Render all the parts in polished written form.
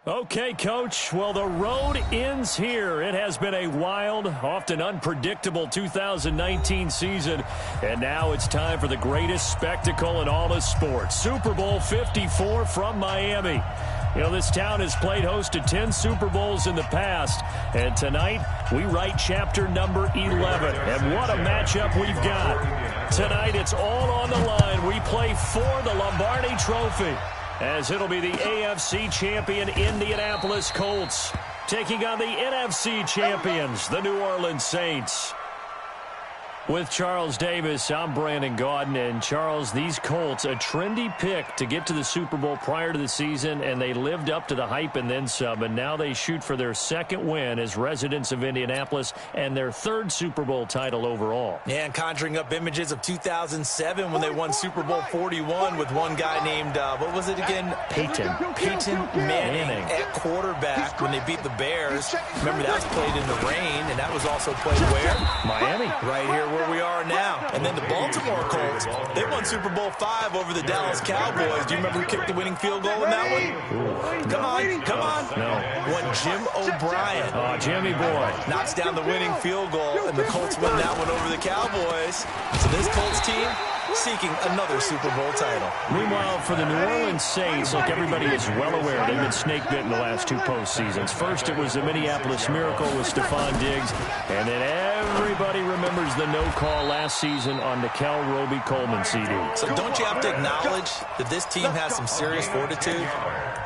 Okay, Coach. Well, the road ends here. It has been a wild, often unpredictable 2019 season. And now it's time for the greatest spectacle in all of sports. Super Bowl 54 from Miami. You know, this town has played host to 10 Super Bowls in the past. And tonight, we write chapter number 11. And what a matchup we've got. Tonight, it's all on the line. We play for the Lombardi Trophy, as it'll be the AFC champion Indianapolis Colts taking on the NFC champions, the New Orleans Saints. With Charles Davis, I'm Brandon Gaudin. And Charles, these Colts, a trendy pick to get to the Super Bowl prior to the season, and they lived up to the hype and then some, and now they shoot for their second win as residents of Indianapolis and their third Super Bowl title overall. Yeah, and conjuring up images of 2007 when they won Super Bowl 41 with one guy named, what was it again? Peyton Manning at quarterback when they beat the Bears. Remember, that was played in the rain, and that was also played where? Miami. Right here where we are now. And then the Baltimore Colts, they won Super Bowl V over the Dallas Cowboys. Do you remember who kicked the winning field goal in that one? Ooh. Come on. No. One Jim O'Brien. Oh, Jimmy boy. Knocks down the winning field goal, and the Colts win that one over the Cowboys. So this Colts team seeking another Super Bowl title. Meanwhile, for the New Orleans Saints, like everybody is well aware, they've been snake-bitten the last two postseasons. First, it was the Minneapolis Miracle with Stephon Diggs, and then everybody remembers the no-call last season on Nickel Roby-Coleman CD. So don't you have to acknowledge that this team has some serious fortitude?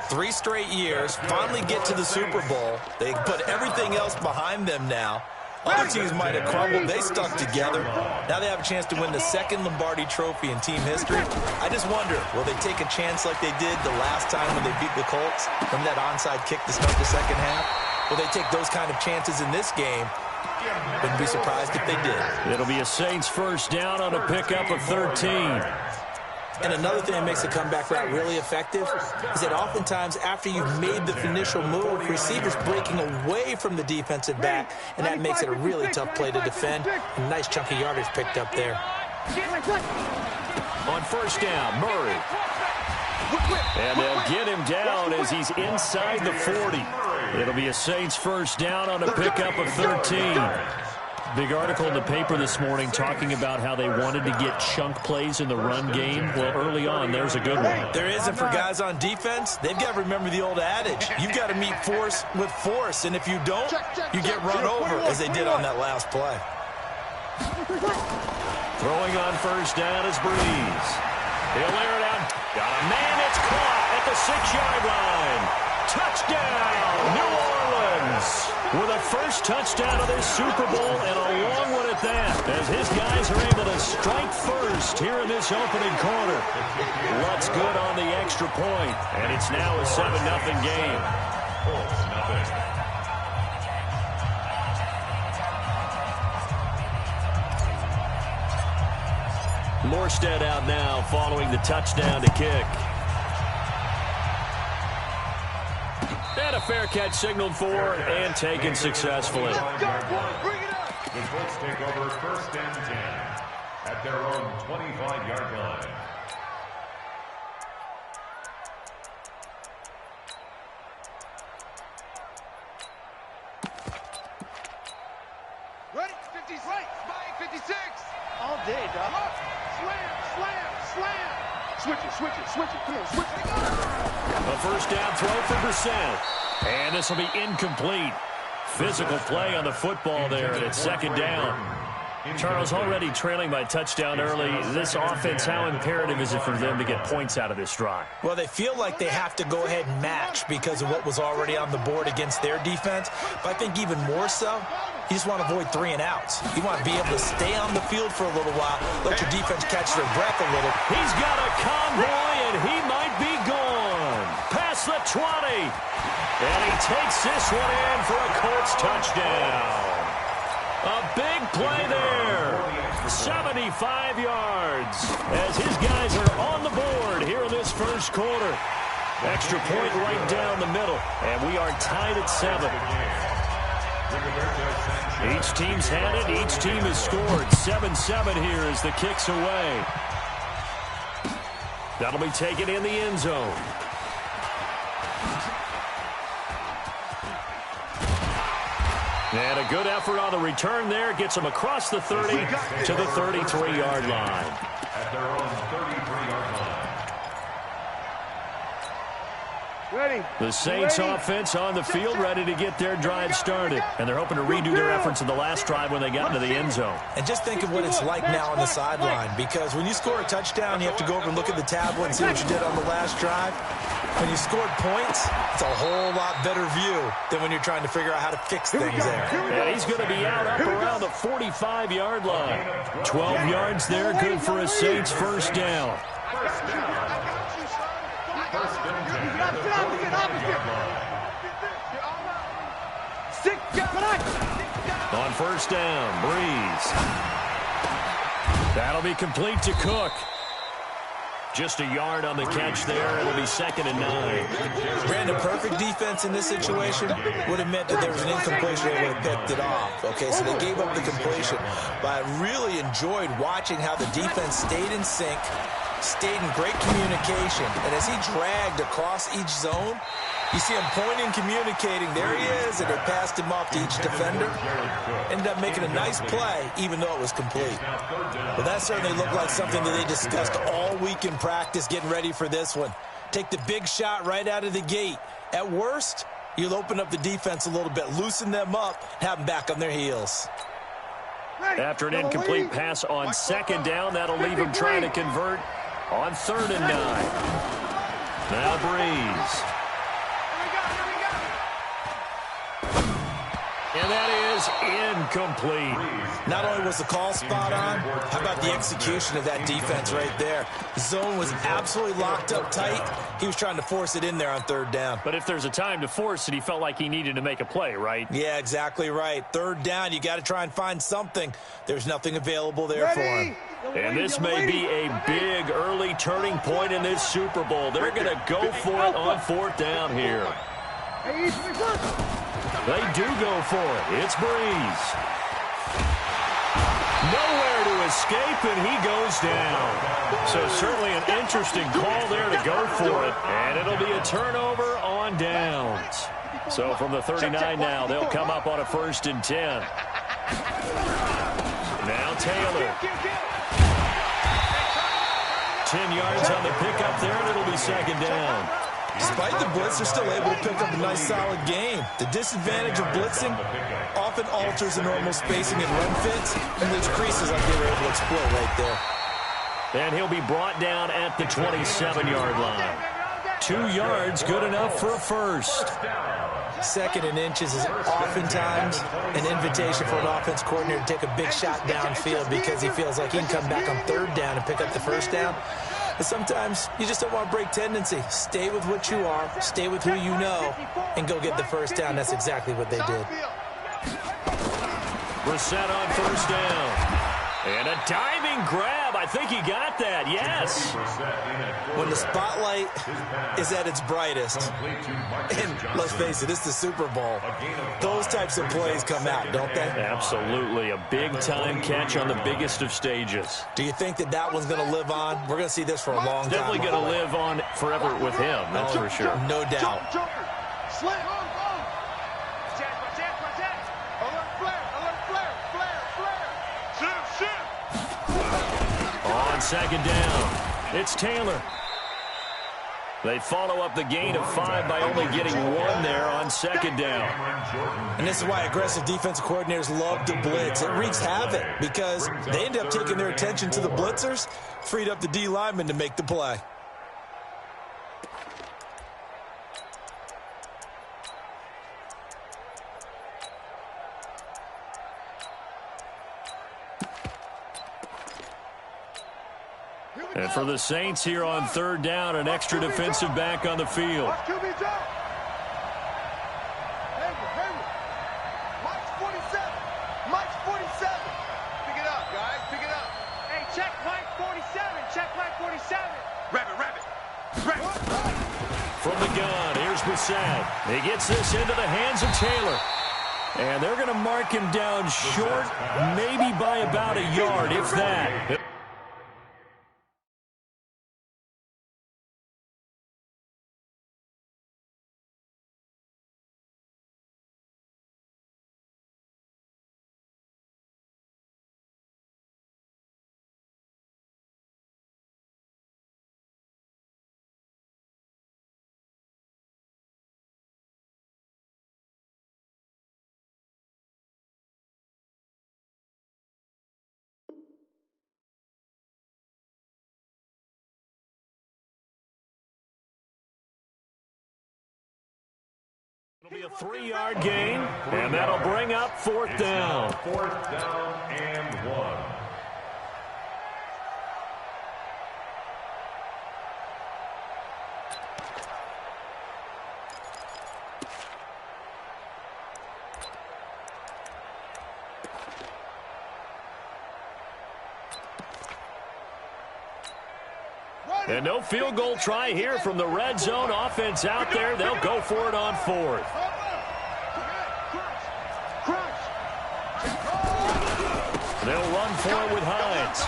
3 straight years, finally get to the Super Bowl. They put everything else behind them now. Other teams might have crumbled. They stuck together. Now they have a chance to win the second Lombardi Trophy in team history. I just wonder, will they take a chance like they did the last time when they beat the Colts from that onside kick to start the second half? Will they take those kind of chances in this game? Wouldn't be surprised if they did. It'll be a Saints first down on a pickup of 13. And another thing that makes the comeback route really effective is that oftentimes after you've made the initial move, receivers breaking away from the defensive back, and that makes it a really tough play to defend. A nice chunk of yardage picked up there. On first down, Murray. And they'll get him down as he's inside the 40. It'll be a Saints first down on a pickup of 13. Big article in the paper this morning talking about how they wanted to get chunk plays in the run game. Well, early on, there's a good one. There is, and for guys on defense, they've got to remember the old adage. You've got to meet force with force, and if you don't, you get run over, as they did on that last play. Throwing on first down is Breeze. He'll air it out. Got a man, it's caught at the 6-yard line. Touchdown, New Orleans. With a first touchdown of this Super Bowl, and a long one at that, as his guys are able to strike first here in this opening quarter. What's good on the extra point, and it's now a 7-0 game. Morstead out now following the touchdown to kick. And a fair catch signaled for and taken successfully. The Colts take over first and 10 at their own 25-yard line. Ready? 50, right, 56. All day, dog. Slam. Switch it. Come on, switch it. A first down throw for Brissett. And this will be incomplete. Physical play on the football there, and it's second down. Charles, already trailing by touchdown early. This offense, how imperative is it for them to get points out of this drive? Well, they feel like they have to go ahead and match because of what was already on the board against their defense. But I think even more so, you just want to avoid 3 and outs. You want to be able to stay on the field for a little while, let your defense catch their breath a little. He's got a convoy, and he might be gone. Past the 20. And he takes this one in for a Colts touchdown. A big play there. 75 yards as his guys are on the board here in this first quarter. Extra point right down the middle, and we are tied at 7. Each team's had it. Each team has scored. 7-7 here as the kick's away. That'll be taken in the end zone. And a good effort on the return there. Gets them across the 30 to the 33-yard line. At their own 33-yard line. Ready. The Saints offense on the field, ready to get their drive started. And they're hoping to redo their efforts in the last drive when they got into the end zone. And just think of what it's like now on the sideline, because when you score a touchdown, you have to go over and look at the tablet and see what you did on the last drive. When you scored points, it's a whole lot better view than when you're trying to figure out how to fix things there. And he's going to be out up around the 45-yard line. 12 yards there, good for a Saints first down. On first down, Breeze. That'll be complete to Cook. Just a yard on the catch there. It'll be 2nd and 9. Brandon, perfect defense in this situation would have meant that there was an incompletion. They would have picked it off. Okay, so they gave up the completion. But I really enjoyed watching how the defense stayed in sync, stayed in great communication. And as he dragged across each zone, you see him pointing, communicating. There he is, and they passed him off to each defender. Ended up making a nice play, even though it was complete. Well, that certainly looked like something that they discussed all week in practice, getting ready for this one. Take the big shot right out of the gate. At worst, you'll open up the defense a little bit, loosen them up, have them back on their heels. After an incomplete pass on 2nd down, that'll leave him trying to convert on 3rd and 9. Now Breeze. And that is incomplete. Not only was the call spot on, how about the execution of that defense right there? The zone was absolutely locked up tight. He was trying to force it in there on 3rd down. But if there's a time to force it, he felt like he needed to make a play, right? Yeah, exactly right. 3rd down, you got to try and find something. There's nothing available there for him. And this may be a big early turning point in this Super Bowl. They're going to go for it on 4th down here. They do go for it. It's Breeze. Nowhere to escape, and he goes down. So certainly an interesting call there to go for it. And it'll be a turnover on downs. So from the 39 now, they'll come up on a 1st and 10. Now Taylor. 10 yards on the pickup there, and it'll be 2nd down. Despite the blitz, they're still able to pick up a nice, solid gain. The disadvantage of blitzing often alters the normal spacing and run fits, and leaves creases like they were able to exploit right there. And he'll be brought down at the 27-yard line. 2 yards, good enough for a first. 2nd and inches is oftentimes an invitation for an offense coordinator to take a big shot downfield because he feels like he can come back on 3rd down and pick up the first down. But sometimes you just don't want to break tendency. Stay with what you are, stay with who you know, and go get the first down. That's exactly what they did. Brissett on 1st down. And a diving grab. I think he got that. Yes. When the spotlight is at its brightest, and let's face it, it's the Super Bowl, those types of plays come out, don't they? Absolutely. A big-time catch on the biggest of stages. Do you think that that one's going to live on? We're going to see this for a long time. Definitely going to live on forever with him, that's for sure. No doubt. On 2nd down, it's Taylor. They follow up the gain of 5 by only getting 1 there on 2nd down. And this is why aggressive defensive coordinators love to blitz. It wreaks havoc because they end up taking their attention to the blitzers, freed up the D lineman to make the play. And for the Saints here on 3rd down, an extra defensive back on the field. March 47. March 47. Pick it up, guys. Pick it up. Hey, check Mike 47. Check Mike 47. Rabbit. From the gun, here's Brissett. He gets this into the hands of Taylor. And they're going to mark him down short, maybe by about a yard, if that. It'll be a 3-yard gain, and that'll bring up 4th down. 4th down and 1. And no field goal try here from the red zone. Offense out there. They'll go for it on 4th. They'll run for it with Hines.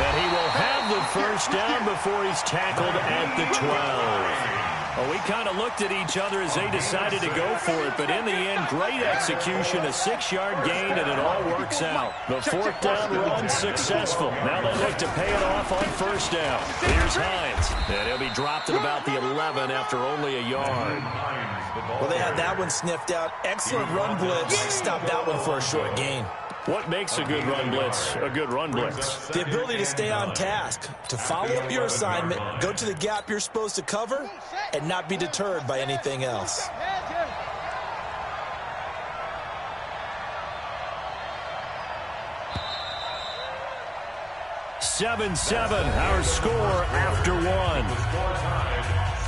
And he will have the first down before he's tackled at the 12. Well, we kind of looked at each other as they decided to go for it, but in the end, great execution, a 6-yard gain, and it all works out. The 4th down run successful. Now they look to pay it off on 1st down. Here's Hines, and he'll be dropped at about the 11 after only a yard. Well, they had that one sniffed out. Excellent run blitz. Stopped that one for a short gain. What makes a good run blitz a good run blitz? The ability to stay on task, to follow up your assignment, go to the gap you're supposed to cover, and not be deterred by anything else. Seven, our score after 1. Score tied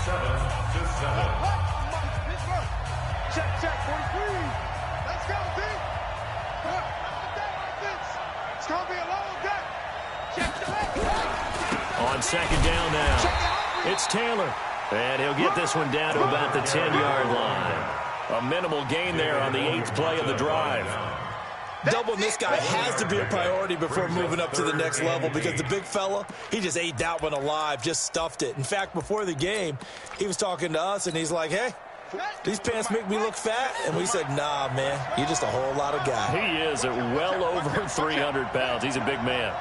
7-7. Check, 43. Let's go, D. It's going to be a long day. Check the left. On 2nd down now, it's Taylor. And he'll get this one down to about the 10-yard line. A minimal gain there on the 8th play of the drive. Doubling this guy has to be a priority before moving up to the next level because the big fella, he just ate that one alive, just stuffed it. In fact, before the game, he was talking to us, and he's like, hey, these pants make me look fat? And we said, nah, man, you're just a whole lot of guy. He is at well over 300 pounds. He's a big man.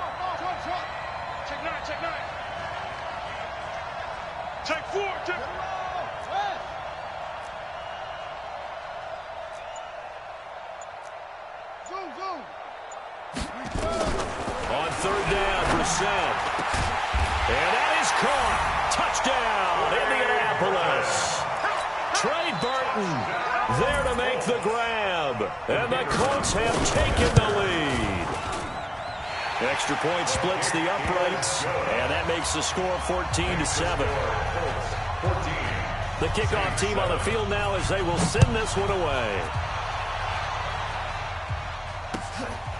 Check 4, check. On 3rd down, Brissett. And that is caught. Touchdown, Indianapolis. Trey Burton there to make the grab. And the Colts have taken the lead. Extra point splits the uprights, and that makes the score 14-7. The kickoff team on the field now as they will send this one away.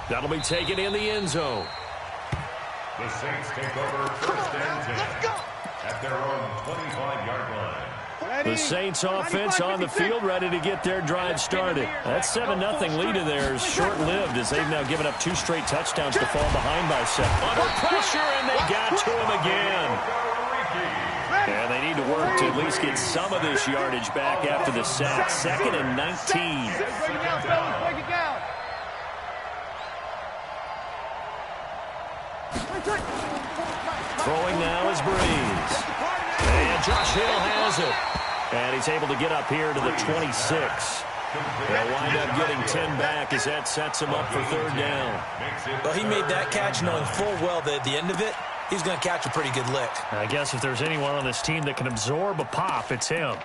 That'll be taken in the end zone. The Saints take over 1st and 10 at their own 25-yard line. The Saints offense on the field ready to get their drive started. That 7-0 lead in there is short-lived as they've now given up 2 straight touchdowns to fall behind by 7. Under pressure, and they got to him again. And they need to work to at least get some of this yardage back after the sack. 2nd and 19. Break it down, fellas, break it down. Throwing now is Breeze. And Josh Hill has it. And he's able to get up here to the 26. They'll wind up getting 10 back as that sets him up for 3rd down. Well, he made that catch knowing full well that at the end of it, he's going to catch a pretty good lick. I guess if there's anyone on this team that can absorb a pop, it's him.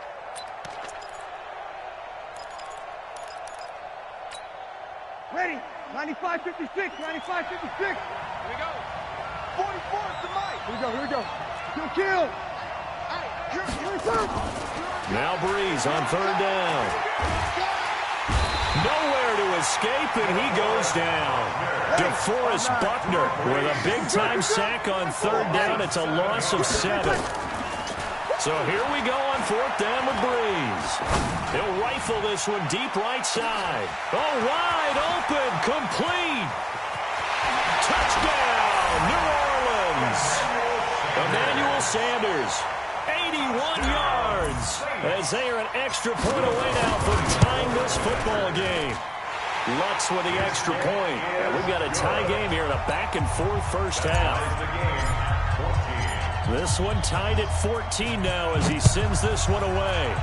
Ready. 95-56, 95-56. Here we go. 44 is the mic. Here we go. Kill. Now Breeze on 3rd down. Nowhere to escape, and he goes down. DeForest Buckner with a big-time sack on 3rd down. It's a loss of 7. So here we go on 4th down with Breeze. He'll rifle this one deep right side. Oh, wide open, complete. Touchdown, New Orleans. Emmanuel Sanders, 81 yards, as they are an extra point away now from tying this football game. Lutz with the extra point. And we've got a tie game here in a back-and-forth first half. This one tied at 14 now as he sends this one away.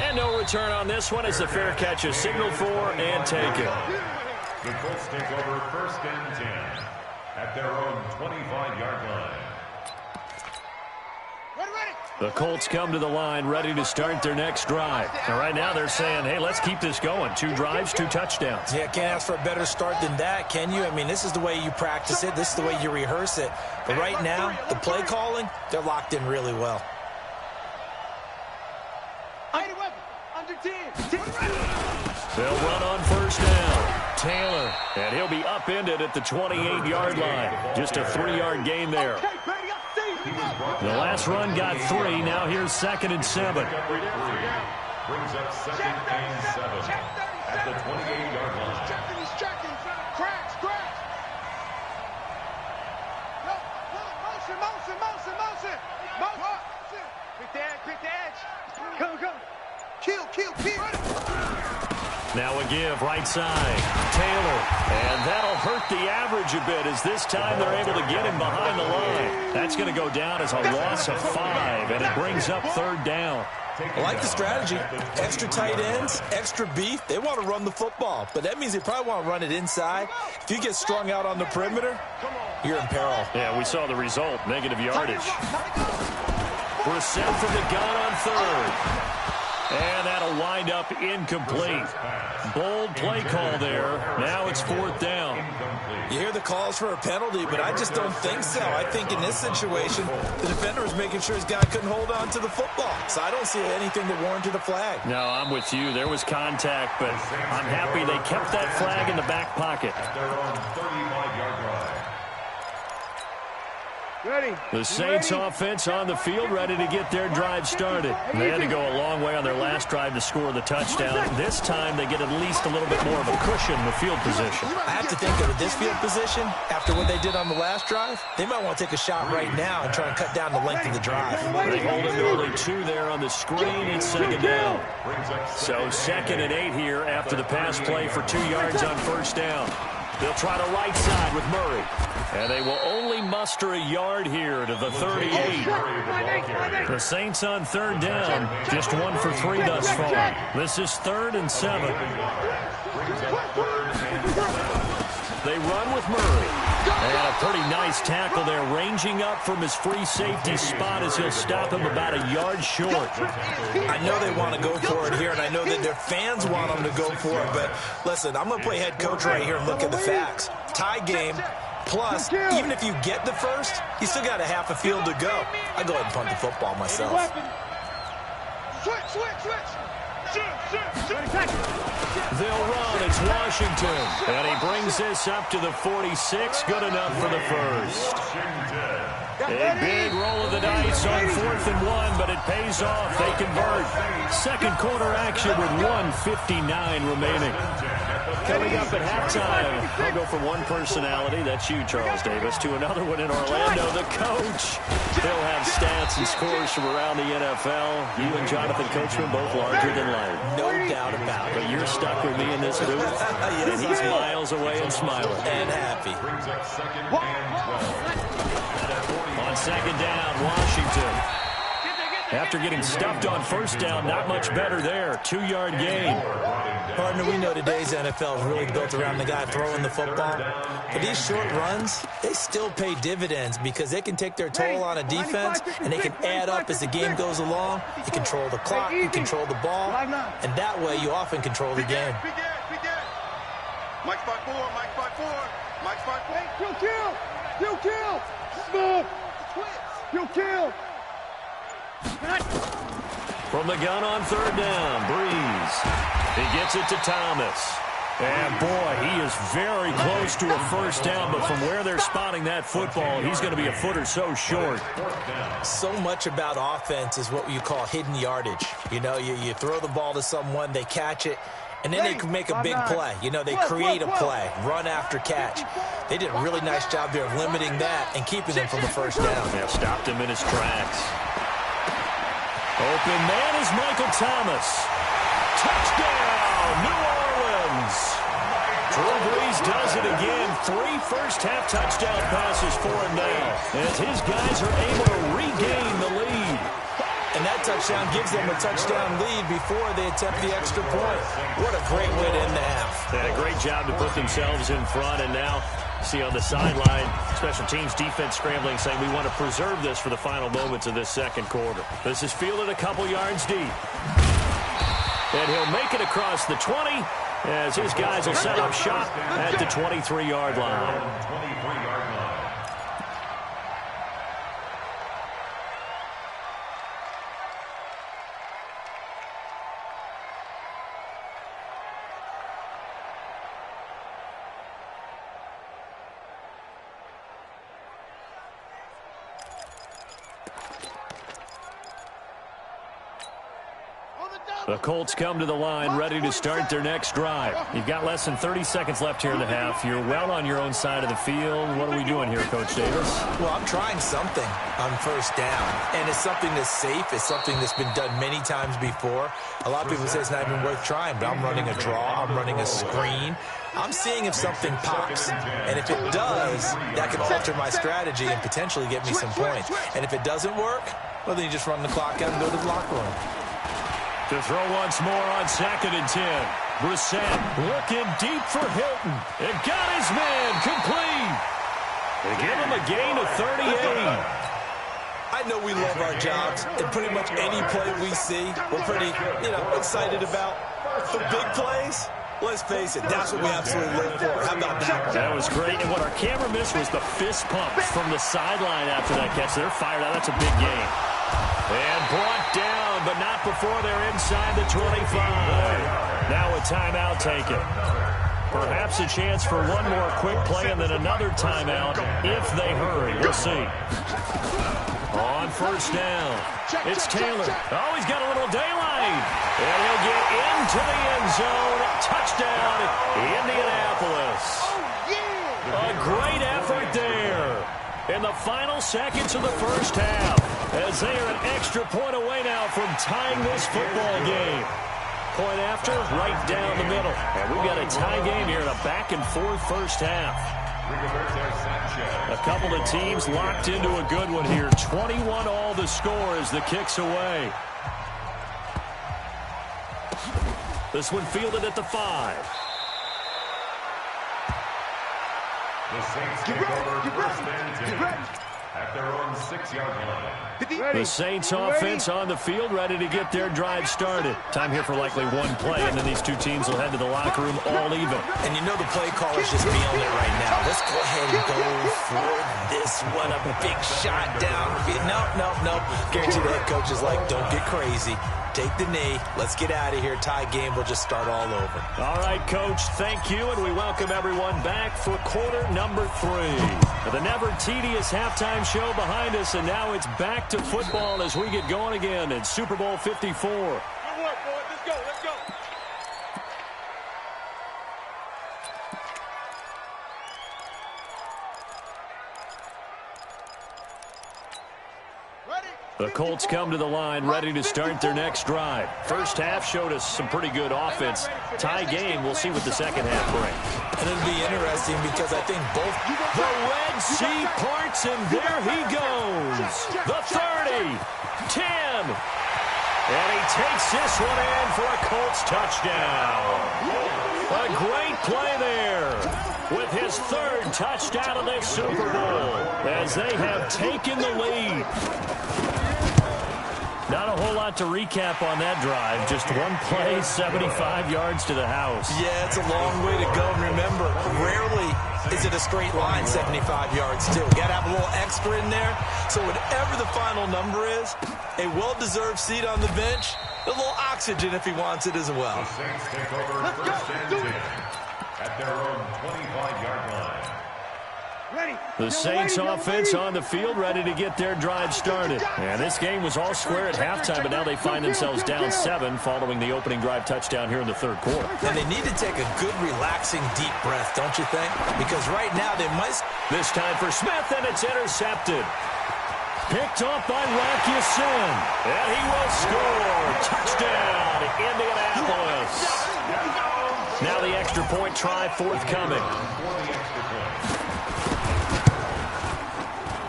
And no return on this one as the fair catch is signaled for and taken. The Colts take over 1st and 10 at their own 25-yard line. Ready. The Colts come to the line ready to start their next drive. And right now they're saying, hey, let's keep this going. 2 drives, 2 touchdowns. Yeah, can't ask for a better start than that, can you? I mean, this is the way you practice it. This is the way you rehearse it. But right now, the play calling, they're locked in really well. Under 10. They'll run on first down. Taylor, and he'll be upended at the 28-yard line. Just a 3-yard gain there. The last run got 3. Now here's 2nd and 7. Brings up 2nd and 7 at the 28-yard line. He's checking. Cracks. Motion. Quick the edge. Go. Kill. Now a give, right side. Taylor, and that'll hurt the average a bit as this time they're able to get him behind the line. That's going to go down as a loss of 5, and it brings up 3rd down. I like the strategy. Extra tight ends, extra beef. They want to run the football, but that means they probably want to run it inside. If you get strung out on the perimeter, you're in peril. Yeah, we saw the result, negative yardage. We're set from the gun on 3rd. And that'll wind up incomplete. Bold play call there. Now it's 4th down. You hear the calls for a penalty, but I just don't think so. I think in this situation, the defender was making sure his guy couldn't hold on to the football. So I don't see anything that warranted a flag. No, I'm with you. There was contact, but I'm happy they kept that flag in the back pocket. At their own 35-yard line. Ready. The Saints offense on the field, ready to get their drive started. They had to go a long way on their last drive to score the touchdown. This time they get at least a little bit more of a cushion with field position. I have to think that with this field position, after what they did on the last drive, they might want to take a shot right now and try and cut down the length of the drive. They hold him to only 2 there on the screen. It's 2nd down. So 2nd and 8 here after the pass play for 2 yards on first down. They'll try the right side with Murray. And they will only muster a yard here to the 38. The Saints on 3rd down, just 1 for 3 thus far. This is 3rd and 7. They run with Murray. And a pretty nice tackle there, ranging up from his free safety spot as he'll stop him about a yard short. I know they want to go for it here, and I know that their fans want them to go for it. But listen, I'm going to play head coach right here and look at the facts. Tie game. Plus, even if you get the first, you still got a half a field to go. I go ahead and punt the football myself. Switch. They'll run. It's Washington. And he brings this up to the 46. Good enough for the first. A big roll of the dice on 4th and 1, but it pays off. They convert. Second quarter action with 1:59 remaining. Coming up at halftime, I'll go from one personality, that's you, Charles Davis, to another one in Orlando, the coach. He'll have stats and scores from around the NFL. You and Jonathan Coachman both larger than life. No doubt about it. But you're stuck with me in this booth, and he's miles away and smiling. And happy. On 2nd down, Washington. After getting stuffed on first down, not much better there. 2-yard gain. Partner, we know today's NFL is really built around the guy throwing the football. But these short runs, they still pay dividends because they can take their toll on a defense, and they can add up as the game goes along. You control the clock, you control the ball, and that way you often control the game. Mike's 5-4. You kill. Smoke. You kill. From the gun on 3rd down, Breeze. He gets it to Thomas. And, boy, he is very close to a first down, but from where they're spotting that football, he's going to be a foot or so short. So much about offense is what you call hidden yardage. You know, you throw the ball to someone, they catch it, and then they can make a big play. You know, they create a play, run after catch. They did a really nice job there of limiting that and keeping him from the first down. Yeah, stopped him in his tracks. Open man is Michael Thomas. Touchdown, New Orleans. Drew Brees does it again. 3 first-half touchdown passes for him now, as his guys are able to regain the lead. And that touchdown gives them a touchdown lead before they attempt the extra point. What a great way to end the half. And a great job to put themselves in front, and now See on the sideline, special teams defense scrambling, saying we want to preserve this for the final moments of this second quarter. This is fielded a couple yards deep. And he'll make it across the 20 as his guys will set up shop at the 23-yard line. 23-yard line. The Colts come to the line ready to start their next drive. You've got less than 30 seconds left here in the half. You're well on your own side of the field. What are we doing here, Coach Davis? Well, I'm trying something on first down, and it's something that's safe. It's something that's been done many times before. A lot of people say it's not even worth trying, but I'm running a draw. I'm running a screen. I'm seeing if something pops, and if it does, that can alter my strategy and potentially get me some points. And if it doesn't work, well, then you just run the clock out and go to the locker room. To throw once more on 2nd and 10. Brissett looking deep for Hilton. And got his man complete. They give him a gain of 38. I know we love our jobs, and pretty much any play we see, we're pretty, excited about. The big plays, let's face it, that's what we absolutely live for. How about that? That was great. And what our camera missed was the fist pump from the sideline after that catch. They're fired out. That's a big gain. And brought down, but not before they're inside the 25. Now a timeout taken. Perhaps a chance for one more quick play and then another timeout if they hurry. We'll see. On first down, it's Taylor. Oh, he's got a little daylight. And he'll get into the end zone. Touchdown, Indianapolis. A great effort there. In the final seconds of the first half, as they are an extra point away now from tying this football game. Point after, right down the middle. And we've got a tie game here in a back-and-forth first half. A couple of teams locked into a good one here. 21 all the score as the kick's away. This one fielded at the 5. The Saints take over first and 10 at their own 6-yard line. The Saints offense on the field, ready to get their drive started. Time here for likely one play, and then these two teams will head to the locker room all even. And you know the play caller's just feeling it right now. Let's go ahead and go for this one. A big shot down. Nope. Guarantee the head coach is like, don't get crazy. Take the knee. Let's get out of here. Tie game. We'll just start all over. All right, Coach. Thank you, and we welcome everyone back for quarter number 3. The never tedious halftime show behind us, and now it's back to football as we get going again in Super Bowl 54. Good work, boys. Let's go. The Colts come to the line ready to start their next drive. First half showed us some pretty good offense. Tie game, we'll see what the second half brings. And it'll be interesting because I think both... The Red Sea parts, and there he goes. The 30, 10. And he takes this one in for a Colts touchdown. A great play there with his 3rd touchdown of this Super Bowl as they have taken the lead. Not a whole lot to recap on that drive. Just one play, 75 yards to the house. Yeah, it's a long way to go. And remember, rarely is it a straight line 75 yards, too. Got to have a little extra in there. So whatever the final number is, a well-deserved seat on the bench, a little oxygen if he wants it as well. The Saints take over first and 10 at their own 25-yard line. The Saints offense on the field ready to get their drive started. And this game was all square at halftime, but now they find themselves down 7 following the opening drive touchdown here in the 3rd quarter. And they need to take a good, relaxing, deep breath, don't you think? Because right now they might... This time for Smith, and it's intercepted. Picked off by Rocky Sin. And he will score. Touchdown, Indianapolis. Now the extra point try forthcoming.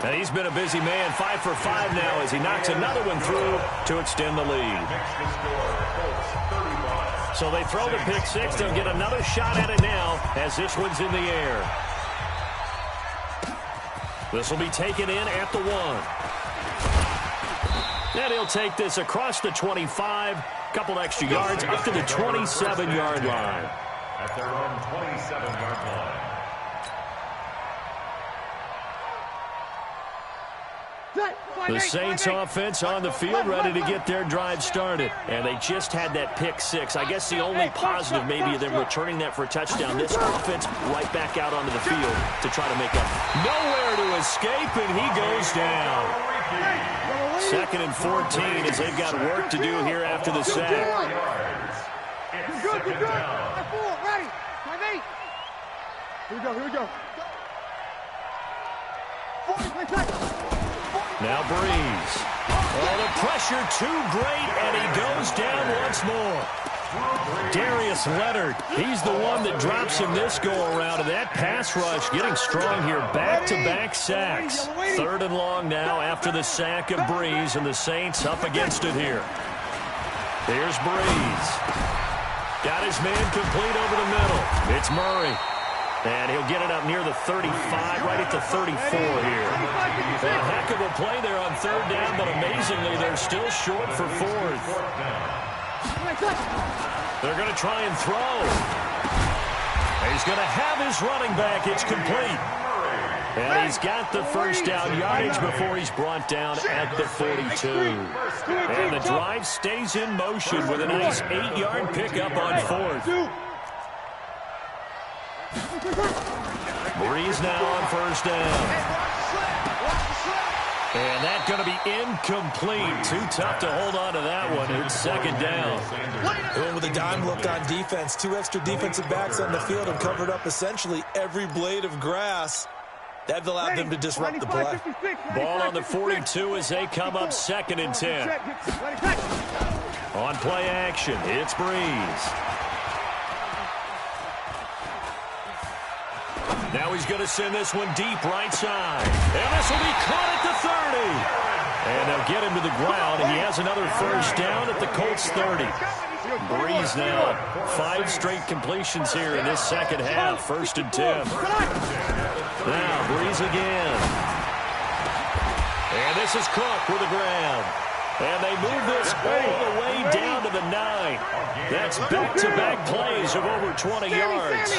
And he's been a busy man, 5 for 5 now as he knocks another one through to extend the lead. So they throw the pick 6. They'll get another shot at it now as this one's in the air. This will be taken in at the 1. And he'll take this across the 25. Couple extra yards up to the 27-yard line. At their own 27-yard line. The Saints offense on the field ready to get their drive started. And they just had that pick 6. I guess the only positive maybe them returning that for a touchdown. This offense right back out onto the field to try to make up. Nowhere to escape, and he goes down. 2nd and 14 as they've got work to do here after the sack. Good. Ready. Here we go. Now Breeze. Oh, the pressure too great, and he goes down once more. Darius Leonard, he's the one that drops him this go-around, and that pass rush getting strong here. Back-to-back sacks. 3rd and long now after the sack of Breeze, and the Saints up against it here. Here's Breeze. Got his man complete over the middle. It's Murray. And he'll get it up near the 35, right at the 34 here. A heck of a play there on 3rd down, but amazingly, they're still short for 4th. They're going to try and throw. He's going to have his running back. It's complete. And he's got the first down yardage before he's brought down at the 42. And the drive stays in motion with a nice 8-yard pickup on 4th. Breeze now on 1st down. And that's going to be incomplete. Too tough to hold on to that one. It's 2nd down. Going with a dime look on defense. 2 extra defensive backs on the field have covered up essentially every blade of grass. That allowed them to disrupt the play. Ball on the 42 as they come up 2nd and 10. On play action, it's Breeze. Now he's going to send this one deep right side. And this will be caught at the 30. And they'll get him to the ground, and he has another first down at the Colts 30. Breeze now, 5 straight completions here in this second half. 1st and 10. Now Breeze again. And this is Cook with the ground. And they move this all the way down to the 9. That's back-to-back plays of over 20 yards.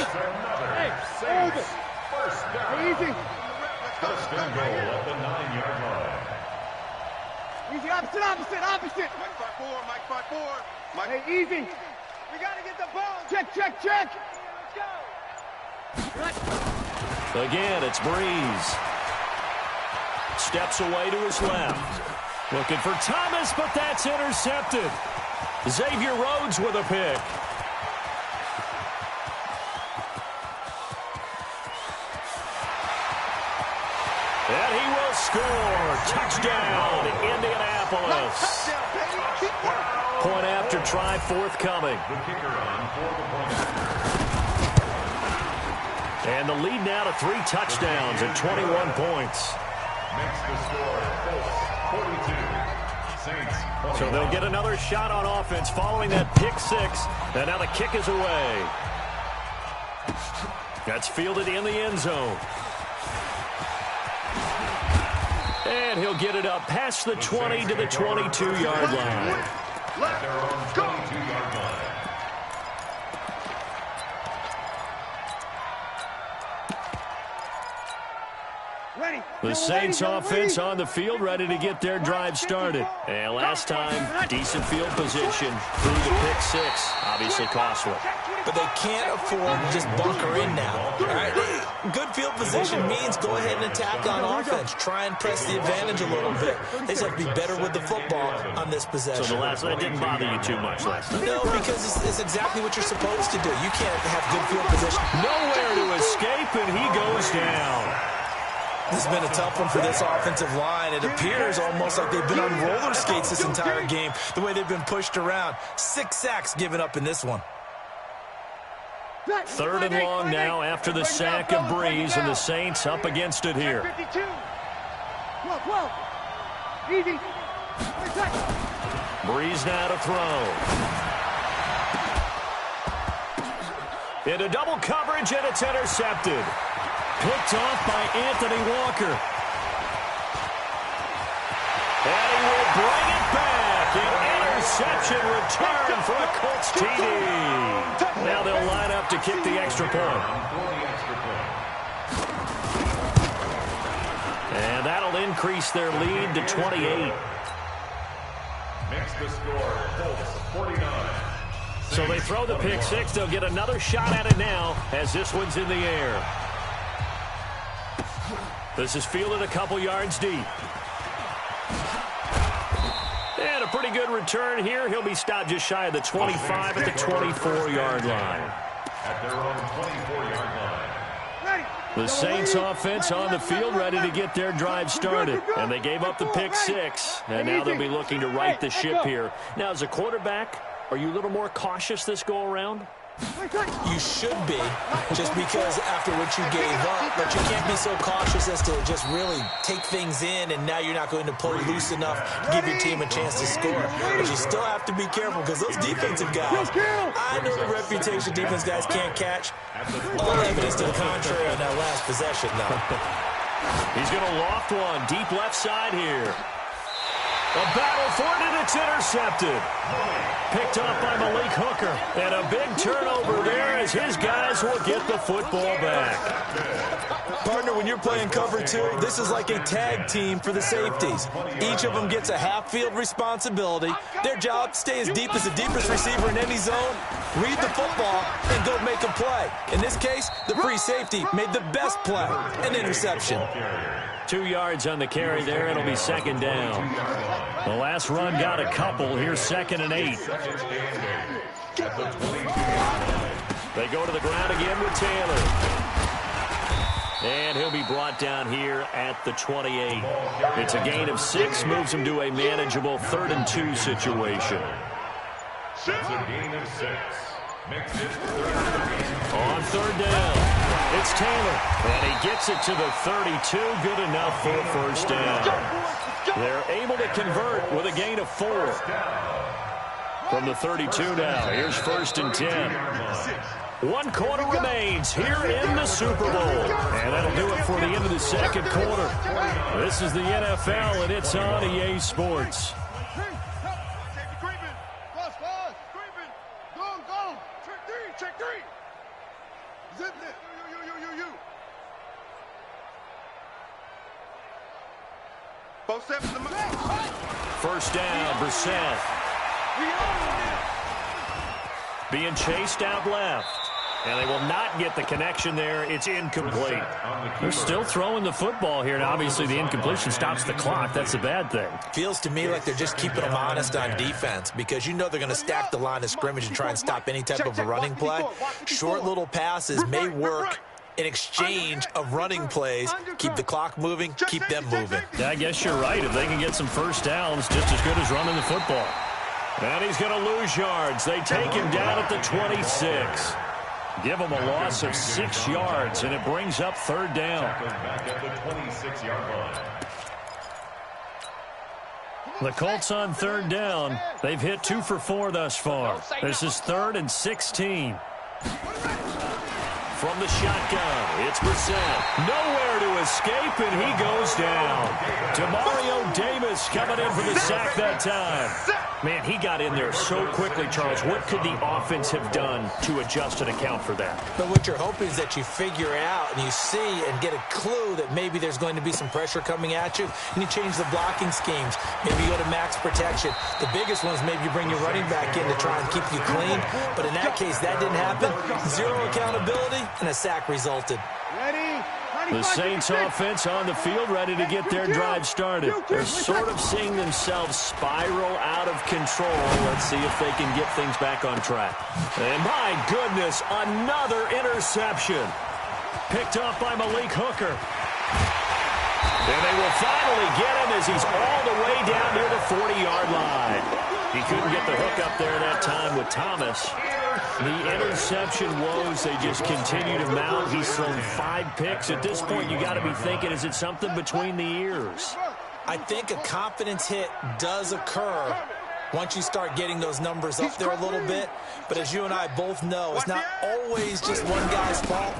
Easy. First and goal at the 9-yard line. Easy, opposite. Mike 5-4. Hey, easy. We got to get the ball. Check. Let's go. Again, it's Breeze. Steps away to his left. Looking for Thomas, but that's intercepted. Xavier Rhodes with a pick. And he will score. Touchdown, Indianapolis. Point after try forthcoming. The kicker on for the point. And the lead now to 3 touchdowns and 21 points. Makes the score Colts 42. Saints 20. So they'll get another shot on offense following that pick 6. And now the kick is away. That's fielded in the end zone. And he'll get it up past the 20 to the 22-yard line. At their own 22-yard line. The Saints offense on the field ready to get their drive started. And last time, decent field position through the pick 6. Obviously costly. But they can't afford to just bunker in now. All right? Good field position means go ahead and attack on offense. Try and press the advantage a little bit. They just have to be better with the football on this possession. So that didn't bother you too much last time? No, because it's exactly what you're supposed to do. You can't have good field position. Nowhere to escape, and he goes down. This has been a tough one for this offensive line. It appears almost like they've been on roller skates this entire game, the way they've been pushed around. 6 sacks given up in this one. 3rd and long now after the sack of Breeze, and the Saints up against it here. 52. 12. Easy. Breeze now to throw. Into double coverage, and it's intercepted. Picked off by Anthony Walker. bring it back. An interception return for a Colts TD. Now they'll line up to kick the extra point. And that'll increase their lead to 28. Makes the score Colts 49. So they throw the pick six. They'll get another shot at it now as this one's in the air. This is fielded a couple yards deep. And a pretty good return here. He'll be stopped just shy of the 25 at the 24-yard line. At their own 24-yard line. The Saints offense on the field ready to get their drive started. And they gave up the pick six. And now they'll be looking to right the ship here. Now, as a quarterback, are you a little more cautious this go around? You should be, just because after what you gave up, but you can't be so cautious as to just really take things in, and now you're not going to play loose enough to give your team a chance to score. But you still have to be careful because those defensive guys, I know the reputation defense guys can't catch. All evidence to the contrary on that last possession, though. He's going to loft one deep left side here. A battle for it, and it's intercepted. Picked off by Malik Hooker. And a big turnover there as his guys will get the football back. Partner, when you're playing cover two, this is like a tag team for the safeties. Each of them gets a half-field responsibility. Their job, stay as deep as the deepest receiver in any zone, read the football, and go make a play. In this case, the free safety made the best play, an interception. 2 yards on the carry there. It'll be second down. The last run got a couple. Here's 2nd and 8. They go to the ground again with Taylor. And he'll be brought down here at the 28. It's a gain of 6. Moves him to a manageable 3rd and 2 situation. That's a gain of 6. Makes it 3rd. On 3rd down. It's Taylor, and he gets it to the 32. Good enough for a first down. They're able to convert with a gain of 4. From the 32 now, here's 1st and 10. 1 quarter remains here in the Super Bowl. And that'll do it for the end of the second quarter. This is the NFL, and it's on EA Sports. Check 3. Zip it. You. Both steps to the First down, Brissett. Being chased out left. And they will not get the connection there. It's incomplete. They're still throwing the football here. And obviously the incompletion stops the clock. That's a bad thing. Feels to me like they're just keeping them honest on defense because you know they're going to stack the line of scrimmage and try and stop any type of a running play. Short little passes may work in exchange of running plays. Keep the clock moving, keep them moving. Yeah, I guess you're right. If they can get some first downs, just as good as running the football. And he's going to lose yards. They take him down at the 26. Give him a loss of 6 yards, and it brings up 3rd down. Back at the 26-yard line. The Colts on 3rd down. They've hit 2 for 4 thus far. This is 3rd and 16. From the shotgun, it's Brissett. Nowhere to escape, and he goes down. Demario Davis coming in for the sack that time. Man, he got in there so quickly, Charles. What could the offense have done to adjust and account for that? But what you're hoping is that you figure out and you see and get a clue that maybe there's going to be some pressure coming at you, and you change the blocking schemes. Maybe you go to max protection. The biggest one is maybe you bring your running back in to try and keep you clean. But in that case, that didn't happen. 0 accountability, and a sack resulted. The Saints offense on the field ready to get their drive started. They're sort of seeing themselves spiral out of control. Let's see if they can get things back on track. And my goodness, another interception. Picked off by Malik Hooker. And they will finally get him as he's all the way down near the 40-yard line. He couldn't get the hook up there that time with Thomas. The interception woes, they just continue to mount. He's thrown 5 picks. At this point, you got to be thinking, is it something between the ears? I think a confidence hit does occur once you start getting those numbers up there a little bit. But as you and I both know, it's not always just one guy's fault.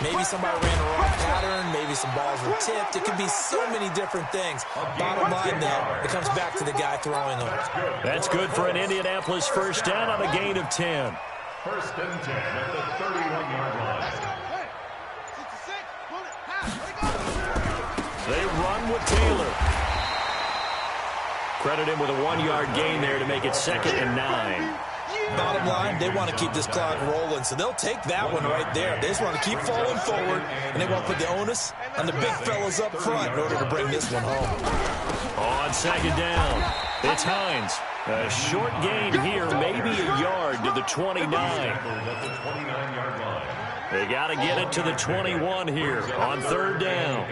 Maybe somebody ran a wrong pattern. Maybe some balls were tipped. It could be so many different things. Bottom line, though, it comes back to the guy throwing them. That's good for an Indianapolis first down on a gain of 10. First and 10 at the 31-yard line. They run with Taylor. Credit him with a 1-yard gain there to make it 2nd and 9. Bottom line, they want to keep this clock rolling, so they'll take that one right there. They just want to keep falling forward, and they want to put the onus on the big fellas up front in order to bring this one home. On 2nd down, it's Hines. A short gain here, maybe a yard to the 29. They got to get it to the 21 here on 3rd down.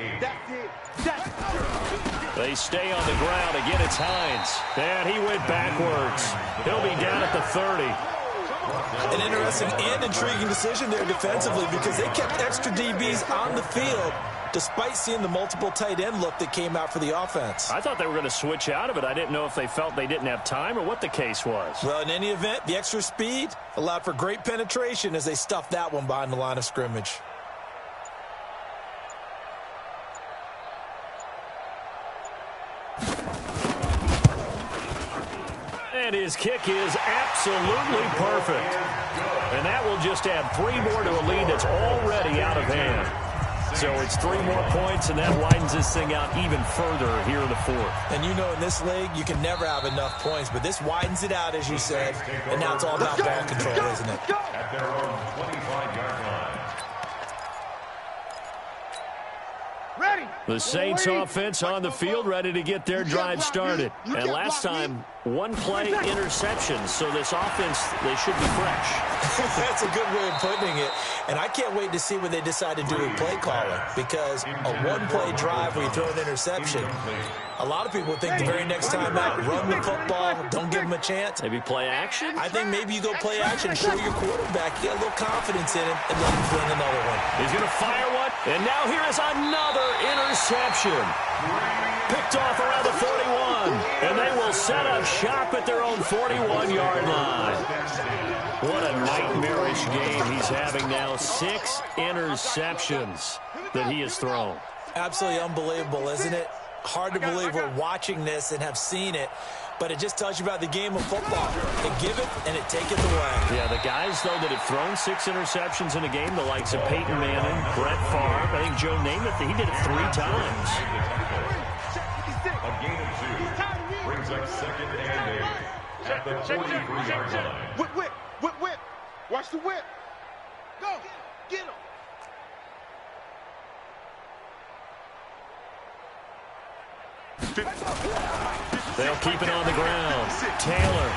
They stay on the ground. Again, it's Hines. And he went backwards. He'll be down at the 30. An interesting and intriguing decision there defensively because they kept extra DBs on the field despite seeing the multiple tight end look that came out for the offense. I thought they were going to switch out of it. I didn't know if they felt they didn't have time or what the case was. Well, in any event, the extra speed allowed for great penetration as they stuffed that one behind the line of scrimmage. And his kick is absolutely perfect. And that will just add 3 more to a lead that's already out of hand. So it's 3 more points, and that widens this thing out even further here in the 4th. And you know in this league, you can never have enough points, but this widens it out, as you said, and now it's all about ball control, isn't it? At their own 25-yard line. The Saints offense on the field, ready to get their drive started. And last time, 1-play interception, so this offense, they should be fresh. That's a good way of putting it. And I can't wait to see what they decide to do with play calling, because a 1-play drive where you throw an interception, a lot of people think the very next time out, run the football, don't give them a chance. Maybe play action? I think maybe you go play action, show your quarterback, get a little confidence in him, and let him fling another one. He's going to fire one, and now here is another interception. Picked off around the 41, and they will set up shop at their own 41-yard line. What a nightmarish game he's having now. 6 interceptions that he has thrown. Absolutely unbelievable, isn't it? Hard to believe we're watching this and have seen it, but it just tells you about the game of football. They give it and it take it away. Yeah, the guys, though, that have thrown 6 interceptions in a game, the likes of Peyton Manning, Brett Favre, I think Joe Namath, he did it 3 times. A gain of 2 brings up 2nd and 8 at the 43-yard line. Whip. Watch the whip. Go. Get him. They'll keep it on the ground. Taylor.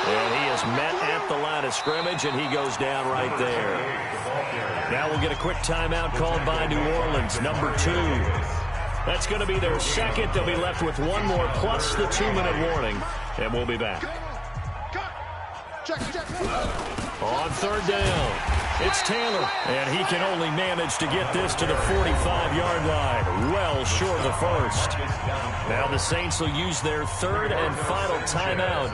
And he is met at the line of scrimmage, and he goes down right there. Now we'll get a quick timeout called by New Orleans, number 2. That's going to be their 2nd. They'll be left with 1 more plus the 2-minute warning, and we'll be back. On 3rd down, it's Taylor, and he can only manage to get this to the 45-yard line, well short of the 1st. Now the Saints will use their 3rd and final timeout,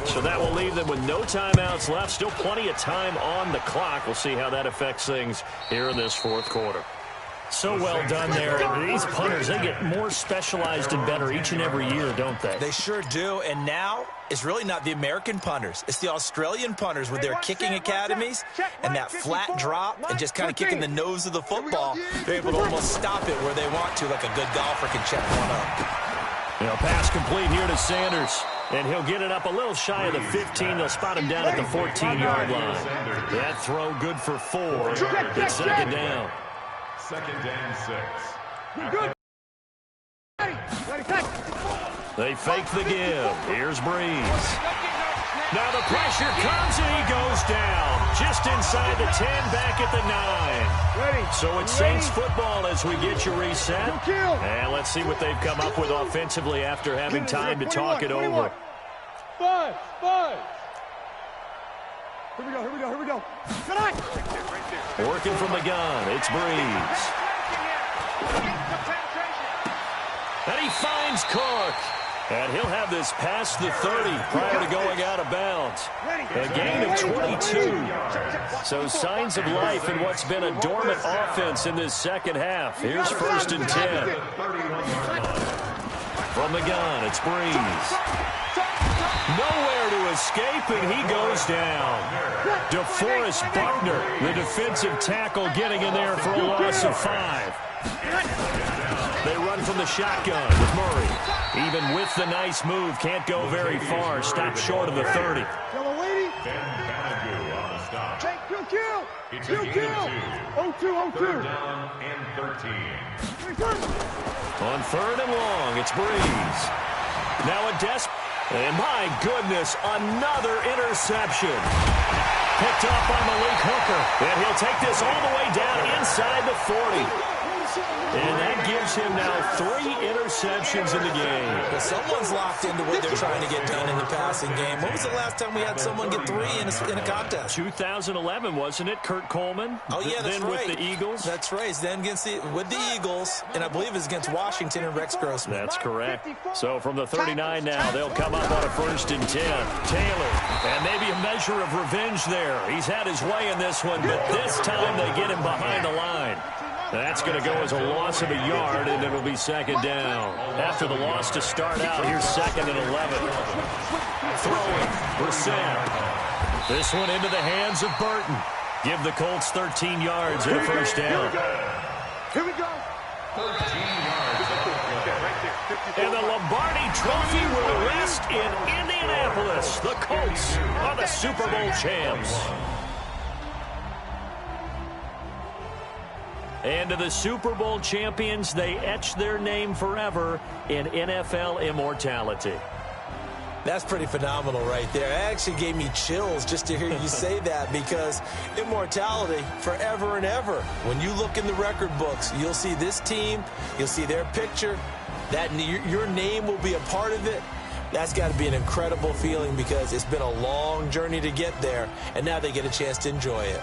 so that will leave them with no timeouts left. Still plenty of time on the clock. We'll see how that affects things here in this 4th quarter. So well done there. And these punters, they get more specialized and better each and every year, don't they? They sure do. And now it's really not the American punters. It's the Australian punters with their kicking academies and that flat drop and just kind of kicking the nose of the football. They're able to almost stop it where they want to, like a good golfer can check one up. You know, pass complete here to Sanders. And he'll get it up a little shy of the 15. They'll spot him down at the 14-yard line. That throw good for 4. It's 2nd down. 2nd and 6. Good. They fake the give. Here's Breeze. Now the pressure comes and he goes down. Just inside the 10, back at the 9. So it's Saints football as we get you reset. And let's see what they've come up with offensively after having time to talk it over. 5. Here we go. Working from the gun, it's Breeze. And he finds Cook. And he'll have this past the 30 prior to going out of bounds. A gain of 22. So signs of life in what's been a dormant offense in this second half. Here's 1st and 10. From the gun, it's Breeze. Nowhere to escape, and he goes down. DeForest Buckner, the defensive tackle, getting in there for a loss of 5. They run from the shotgun with Murray. Even with the nice move, can't go very far. Stops short of the 30. It's a gain of 2. Third down and 13. On 3rd and long, it's Breeze. Now a and my goodness, another interception. Picked up by Malik Hooker. And he'll take this all the way down inside the 40. And that gives him now 3 interceptions in the game. Well, someone's locked into what they're trying to get done in the passing game. When was the last time we had someone get 3 in a contest? 2011, wasn't it? Kurt Coleman? Oh, yeah, that's then right. With the Eagles? That's right. Then with the Eagles, and I believe it's against Washington and Rex Grossman. That's correct. So from the 39 now, they'll come up on a 1st and 10. Taylor, and maybe a measure of revenge there. He's had his way in this one, but this time they get him behind the line. That's going to go as a loss of a yard, and it'll be 2nd down. After the loss to start out, here's 2nd and 11. Throwing, Brissett. This one into the hands of Burton. Give the Colts 13 yards and a 1st down. Here we go. 13 yards. And the Lombardi Trophy will rest in Indianapolis. The Colts are the Super Bowl champs. And to the Super Bowl champions, they etch their name forever in NFL immortality. That's pretty phenomenal right there. It actually gave me chills just to hear you say that, because immortality forever and ever. When you look in the record books, you'll see this team, you'll see their picture, that your name will be a part of it. That's got to be an incredible feeling, because it's been a long journey to get there, and now they get a chance to enjoy it.